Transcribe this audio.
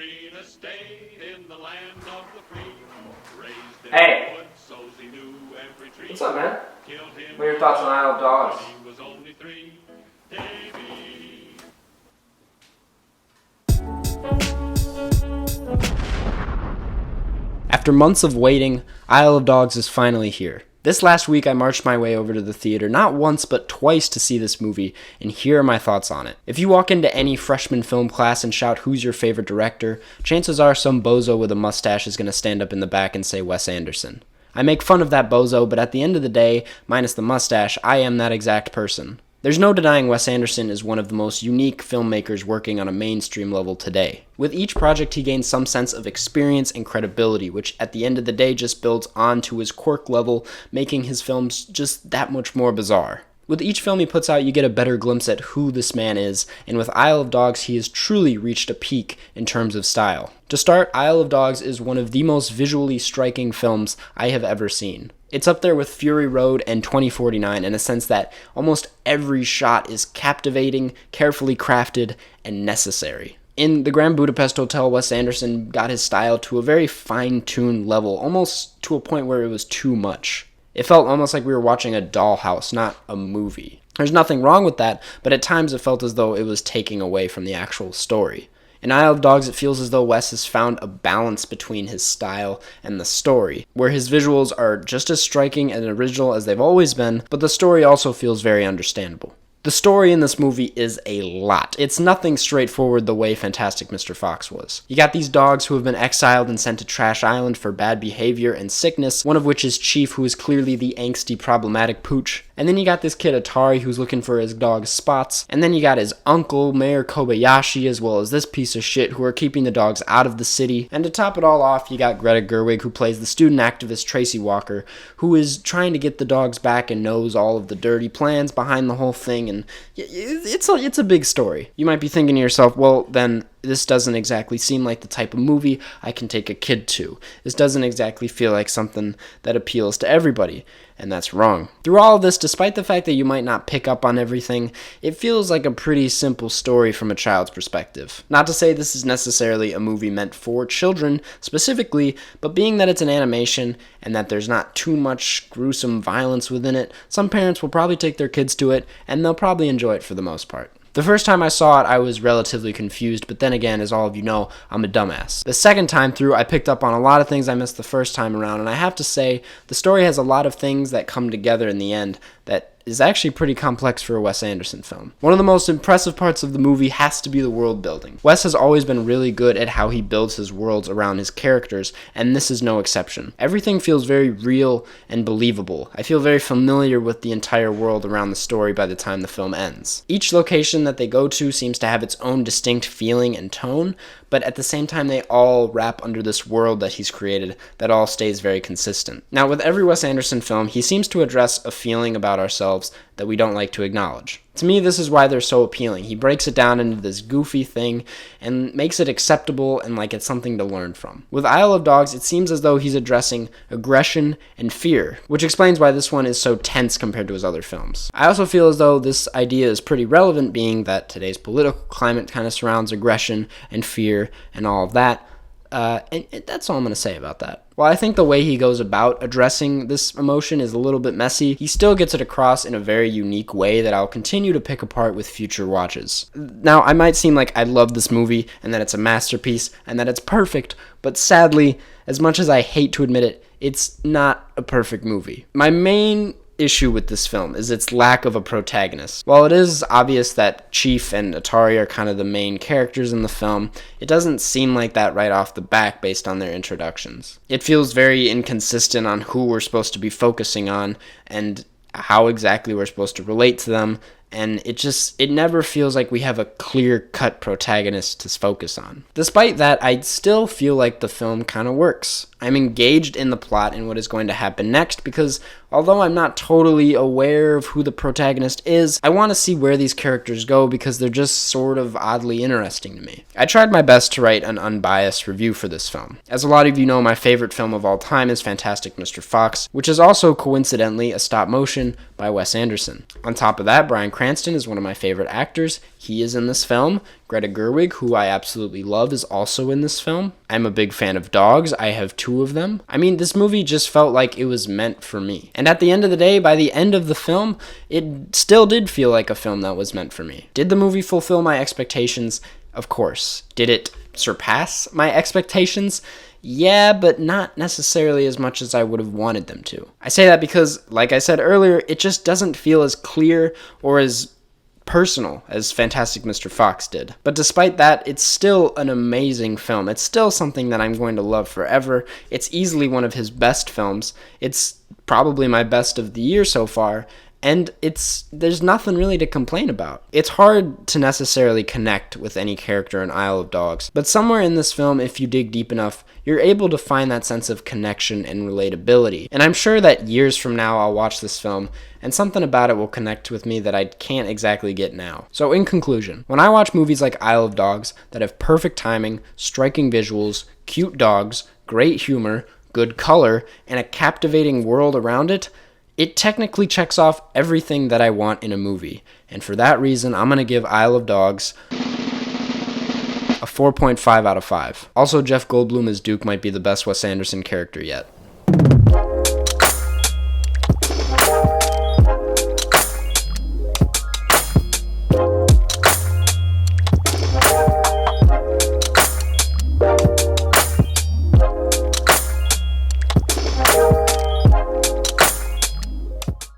green estate in the land of the free. Raised in Hey. the woods, so he knew every tree. What's up, man? Killed him What are your thoughts on Isle of Dogs? when he was only 3. Davy. After months of waiting, Isle of Dogs is finally here. This last week I marched my way over to the theater not once but twice to see this movie, and here are my thoughts on it. If you walk into any freshman film class and shout who's your favorite director, chances are some bozo with a mustache is going to stand up in the back and say Wes Anderson. I make fun of that bozo, but at the end of the day, minus the mustache, I am that exact person. There's no denying Wes Anderson is one of the most unique filmmakers working on a mainstream level today. With each project he gains some sense of experience and credibility, which at the end of the day just builds on to his quirk level, making his films just that much more bizarre. With each film he puts out, you get a better glimpse at who this man is, and with Isle of Dogs, he has truly reached a peak in terms of style. To start, Isle of Dogs is one of the most visually striking films I have ever seen. It's up there with Fury Road and 2049 in a sense that almost every shot is captivating, carefully crafted, and necessary. In the Grand Budapest Hotel, Wes Anderson got his style to a very fine-tuned level, almost to a point where it was too much. It felt almost like we were watching a dollhouse, not a movie. There's nothing wrong with that, but at times it felt as though it was taking away from the actual story. In Isle of Dogs, it feels as though Wes has found a balance between his style and the story, where his visuals are just as striking and original as they've always been, but the story also feels very understandable. The story in this movie is a lot. It's nothing straightforward the way Fantastic Mr. Fox was. You got these dogs who have been exiled and sent to Trash Island for bad behavior and sickness, one of which is Chief, who is clearly the angsty, problematic pooch. And then you got this kid Atari who's looking for his dog's spots. And then you got his uncle, Mayor Kobayashi, as well as this piece of shit who are keeping the dogs out of the city. And to top it all off, you got Greta Gerwig, who plays the student activist Tracy Walker, who is trying to get the dogs back and knows all of the dirty plans behind the whole thing. And it's a big story. You might be thinking to yourself, well, then this doesn't exactly seem like the type of movie I can take a kid to. This doesn't exactly feel like something that appeals to everybody, and that's wrong. Through all of this, despite the fact that you might not pick up on everything, it feels like a pretty simple story from a child's perspective. Not to say this is necessarily a movie meant for children specifically, but being that it's an animation and that there's not too much gruesome violence within it, some parents will probably take their kids to it, and they'll probably enjoy it for the most part. The first time I saw it, I was relatively confused, but then again, as all of you know, I'm a dumbass. The second time through, I picked up on a lot of things I missed the first time around, and I have to say, the story has a lot of things that come together in the end that is actually pretty complex for a Wes Anderson film. One of the most impressive parts of the movie has to be the world building. Wes has always been really good at how he builds his worlds around his characters, and this is no exception. Everything feels very real and believable. I feel very familiar with the entire world around the story by the time the film ends. Each location that they go to seems to have its own distinct feeling and tone, but at the same time they all wrap under this world that he's created that all stays very consistent. Now, with every Wes Anderson film, he seems to address a feeling about ourselves that we don't like to acknowledge. To me, this is why they're so appealing. He breaks it down into this goofy thing and makes it acceptable and like it's something to learn from. With Isle of Dogs, it seems as though he's addressing aggression and fear, which explains why this one is so tense compared to his other films. I also feel as though this idea is pretty relevant, being that today's political climate kind of surrounds aggression and fear and all of that. And that's all I'm going to say about that. While I think the way he goes about addressing this emotion is a little bit messy, he still gets it across in a very unique way that I'll continue to pick apart with future watches. Now, I might seem like I love this movie and that it's a masterpiece and that it's perfect, but sadly, as much as I hate to admit it, it's not a perfect movie. My main issue with this film is its lack of a protagonist. While it is obvious that Chief and Atari are kind of the main characters in the film, it doesn't seem like that right off the bat based on their introductions. It feels very inconsistent on who we're supposed to be focusing on and how exactly we're supposed to relate to them, and it never feels like we have a clear-cut protagonist to focus on. Despite that, I still feel like the film kind of works. I'm engaged in the plot and what is going to happen next because although I'm not totally aware of who the protagonist is, I want to see where these characters go because they're just sort of oddly interesting to me. I tried my best to write an unbiased review for this film. As a lot of you know, my favorite film of all time is Fantastic Mr. Fox, which is also coincidentally a stop motion by Wes Anderson. On top of that, Bryan Cranston is one of my favorite actors. He is in this film. Greta Gerwig, who I absolutely love, is also in this film. I'm a big fan of dogs. I have 2 of them. I mean, this movie just felt like it was meant for me. And at the end of the day, by the end of the film, it still did feel like a film that was meant for me. Did the movie fulfill my expectations? Of course. Did it surpass my expectations? Yeah, but not necessarily as much as I would have wanted them to. I say that because, like I said earlier, it just doesn't feel as clear or as personal as Fantastic Mr. Fox did. But despite that, it's still an amazing film. It's still something that I'm going to love forever. It's easily one of his best films. It's probably my best of the year so far. And there's nothing really to complain about. It's hard to necessarily connect with any character in Isle of Dogs, but somewhere in this film, if you dig deep enough, you're able to find that sense of connection and relatability. And I'm sure that years from now, I'll watch this film, and something about it will connect with me that I can't exactly get now. So in conclusion, when I watch movies like Isle of Dogs that have perfect timing, striking visuals, cute dogs, great humor, good color, and a captivating world around it, it technically checks off everything that I want in a movie. And for that reason, I'm going to give Isle of Dogs a 4.5 out of 5. Also, Jeff Goldblum as Duke might be the best Wes Anderson character yet.